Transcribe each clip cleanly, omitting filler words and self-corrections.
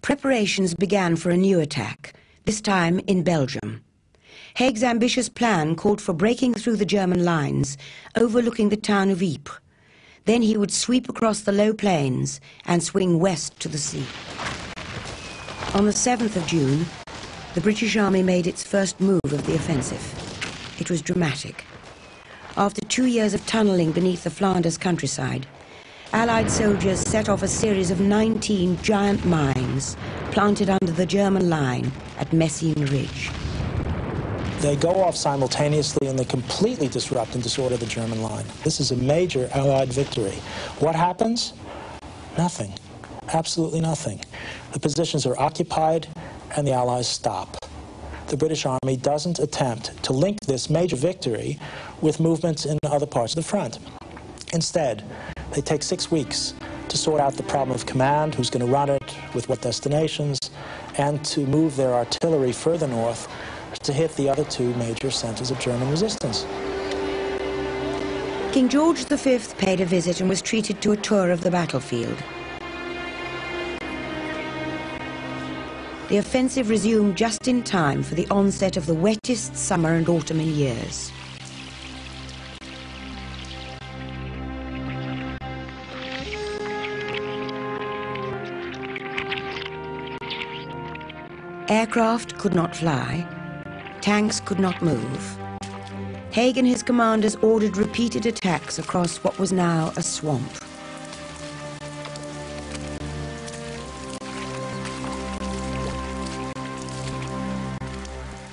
Preparations began for a new attack, this time in Belgium. Haig's ambitious plan called for breaking through the German lines, overlooking the town of Ypres. Then he would sweep across the low plains and swing west to the sea. On the 7th of June, the British Army made its first move of the offensive. It was dramatic. After 2 years of tunnelling beneath the Flanders countryside, Allied soldiers set off a series of 19 giant mines planted under the German line at Messines Ridge. They go off simultaneously and they completely disrupt and disorder the German line. This is a major Allied victory. What happens? Nothing. Absolutely nothing. The positions are occupied and the Allies stop. The British Army doesn't attempt to link this major victory with movements in other parts of the front. Instead, they take 6 weeks to sort out the problem of command, who's going to run it, with what destinations, and to move their artillery further north to hit the other 2 major centers of German resistance. King George V paid a visit and was treated to a tour of the battlefield. The offensive resumed just in time for the onset of the wettest summer and autumn in years. Aircraft could not fly, tanks could not move. Haig and his commanders ordered repeated attacks across what was now a swamp.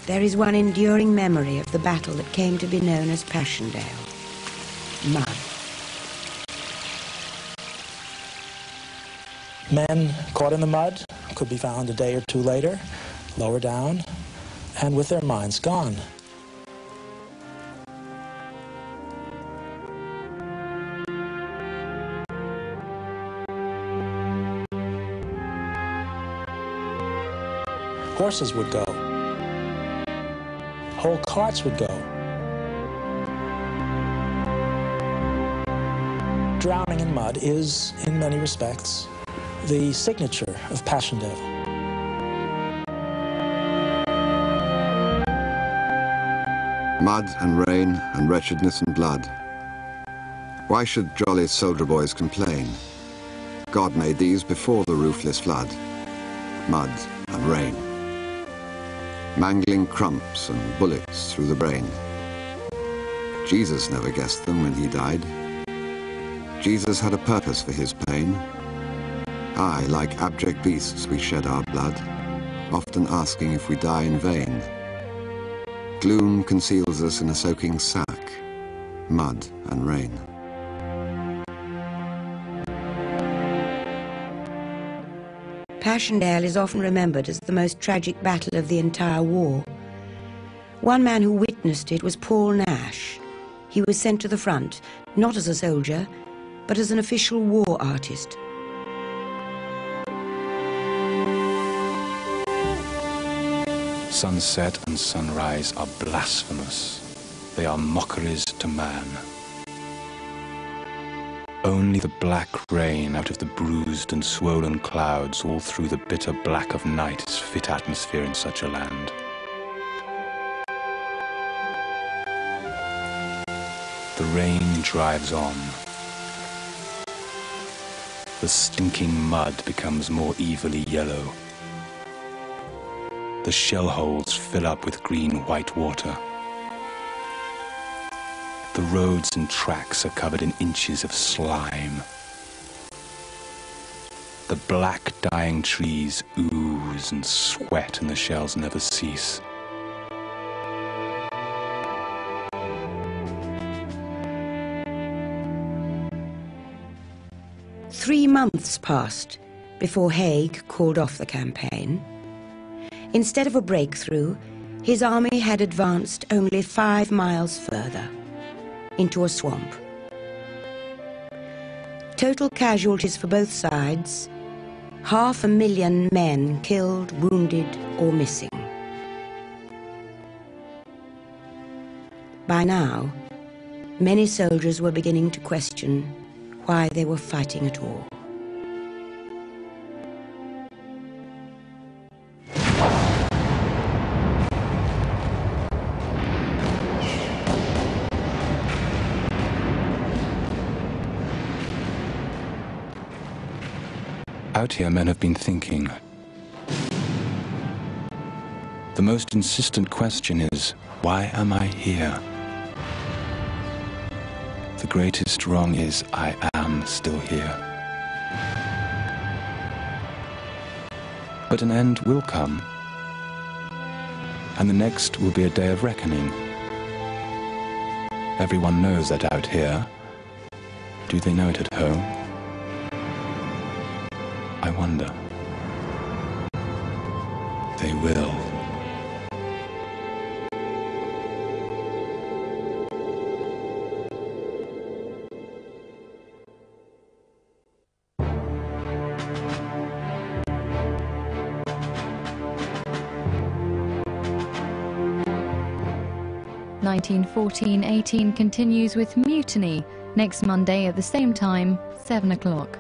There is one enduring memory of the battle that came to be known as Passchendaele. Mud. Men caught in the mud could be found a day or 2 later, lower down, and with their minds gone. Horses would go. Whole carts would go. Drowning in mud is, in many respects, the signature of Passchendaele. Mud and rain and wretchedness and blood. Why should jolly soldier boys complain? God made these before the ruthless flood. Mud and rain. Mangling crumps and bullets through the brain. Jesus never guessed them when he died. Jesus had a purpose for his pain. Aye, like abject beasts we shed our blood, often asking if we die in vain. Gloom conceals us in a soaking sack, mud and rain. Passchendaele is often remembered as the most tragic battle of the entire war. One man who witnessed it was Paul Nash. He was sent to the front, not as a soldier, but as an official war artist. Sunset and sunrise are blasphemous. They are mockeries to man. Only the black rain out of the bruised and swollen clouds all through the bitter black of night is fit atmosphere in such a land. The rain drives on. The stinking mud becomes more evilly yellow. The shell holes fill up with green-white water. The roads and tracks are covered in inches of slime. The black dying trees ooze and sweat and the shells never cease. Three months passed before Haig called off the campaign. Instead of a breakthrough, his army had advanced only 5 miles further, into a swamp. Total casualties for both sides, 500,000 men killed, wounded, or missing. By now, many soldiers were beginning to question why they were fighting at all. Out here, men have been thinking. The most insistent question is, why am I here? The greatest wrong is, I am still here. But an end will come, and the next will be a day of reckoning. Everyone knows that out here. Do they know it at home? I wonder. They will. "1914-18" continues with Mutiny next Monday at the same time, 7 o'clock.